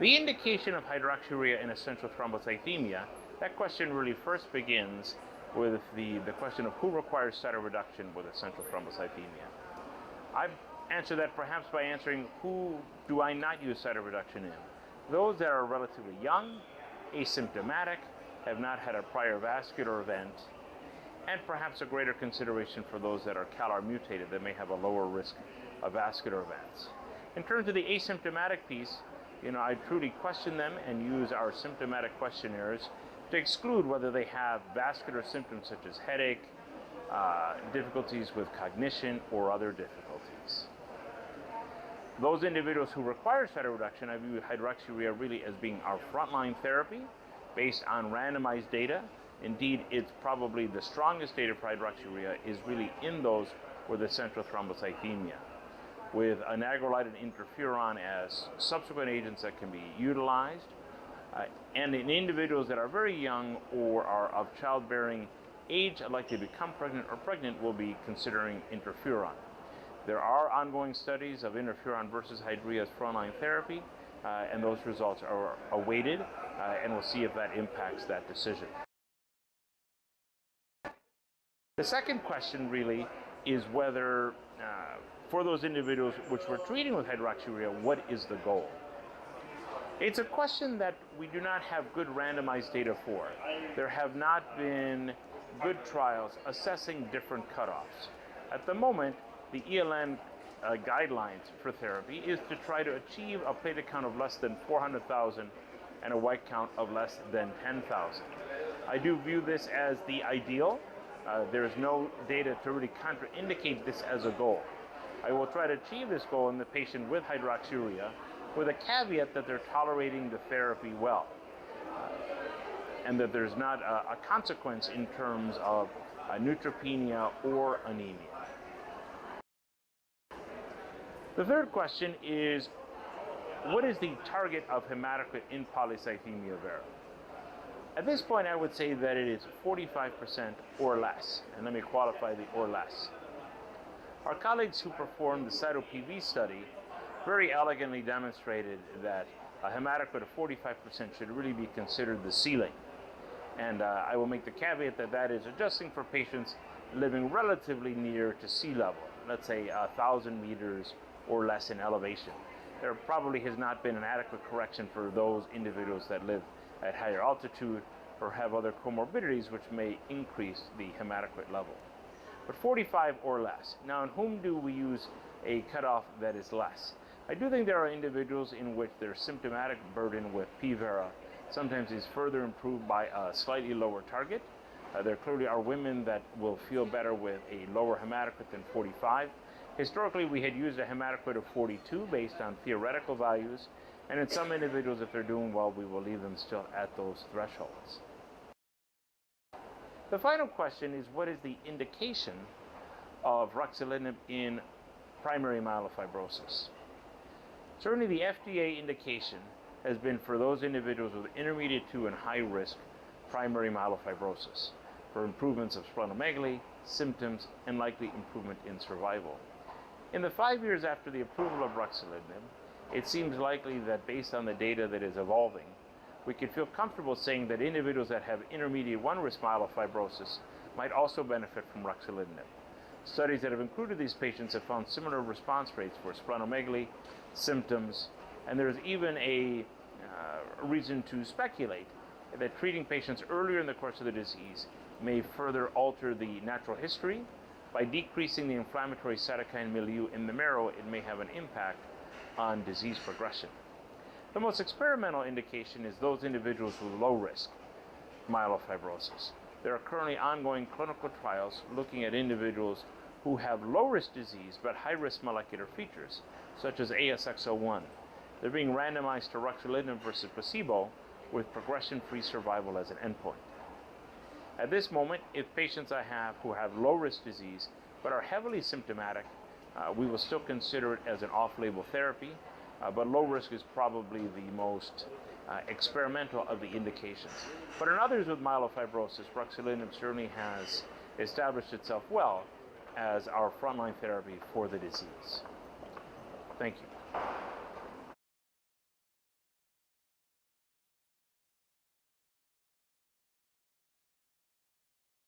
The indication of hydroxyurea in essential thrombocythemia, that question really first begins with the question of who requires cytoreduction with essential thrombocythemia. I've answered that perhaps by answering who do I not use cytoreduction in. Those that are relatively young, asymptomatic, have not had a prior vascular event, and perhaps a greater consideration for those that are CALR mutated that may have a lower risk of vascular events. In terms of the asymptomatic piece, I truly question them and use our symptomatic questionnaires to exclude whether they have vascular symptoms such as headache, difficulties with cognition, or other difficulties. Those individuals who require cytoreduction, I view hydroxyurea really as being our frontline therapy based on randomized data. Indeed, it's probably the strongest data for hydroxyurea is really in those with essential thrombocythemia, with anagrelide and interferon as subsequent agents that can be utilized. And in individuals that are very young or are of childbearing age, likely to become pregnant or pregnant, will be considering interferon. There are ongoing studies of interferon versus hydroxyurea as frontline therapy, and those results are awaited, and we'll see if that impacts that decision. The second question really is whether, for those individuals which we're treating with hydroxyurea, what is the goal? It's a question that we do not have good randomized data for. There have not been good trials assessing different cutoffs. At the moment, the ELN guidelines for therapy is to try to achieve a platelet count of less than 400,000 and a white count of less than 10,000. I do view this as the ideal. There is no data to really contraindicate this as a goal. I will try to achieve this goal in the patient with hydroxyurea with a caveat that they're tolerating the therapy well, and that there's not a consequence in terms of neutropenia or anemia. The third question is, what is the target of hematocrit in polycythemia vera? At this point, I would say that it is 45% or less, and let me qualify the or less. Our colleagues who performed the CytoPV study very elegantly demonstrated that a hematocrit of 45% should really be considered the ceiling. And I will make the caveat that that is adjusting for patients living relatively near to sea level, let's say 1,000 meters or less in elevation. There probably has not been an adequate correction for those individuals that live at higher altitude or have other comorbidities which may increase the hematocrit level. But 45 or less. Now, in whom do we use a cutoff that is less? I do think there are individuals in which their symptomatic burden with P-vera sometimes is further improved by a slightly lower target. There clearly are women that will feel better with a lower hematocrit than 45. Historically, we had used a hematocrit of 42 based on theoretical values, and in some individuals, if they're doing well, we will leave them still at those thresholds. The final question is, what is the indication of ruxolitinib in primary myelofibrosis? Certainly the FDA indication has been for those individuals with intermediate to and high risk primary myelofibrosis for improvements of splenomegaly, symptoms, and likely improvement in survival. In the 5 years after the approval of ruxolitinib, it seems likely that based on the data that is evolving, we can feel comfortable saying that individuals that have intermediate 1 risk myelofibrosis might also benefit from ruxolitinib. Studies that have included these patients have found similar response rates for splenomegaly, symptoms, and there's even a reason to speculate that treating patients earlier in the course of the disease may further alter the natural history. By decreasing the inflammatory cytokine milieu in the marrow, it may have an impact on disease progression. The most experimental indication is those individuals with low risk myelofibrosis. There are currently ongoing clinical trials looking at individuals who have low risk disease but high risk molecular features, such as ASXL1. They're being randomized to ruxolitinib versus placebo with progression-free survival as an endpoint. At this moment, if patients I have who have low-risk disease but are heavily symptomatic, we will still consider it as an off-label therapy, but low risk is probably the most experimental of the indications. But in others with myelofibrosis, ruxolitinib certainly has established itself well as our frontline therapy for the disease. Thank you.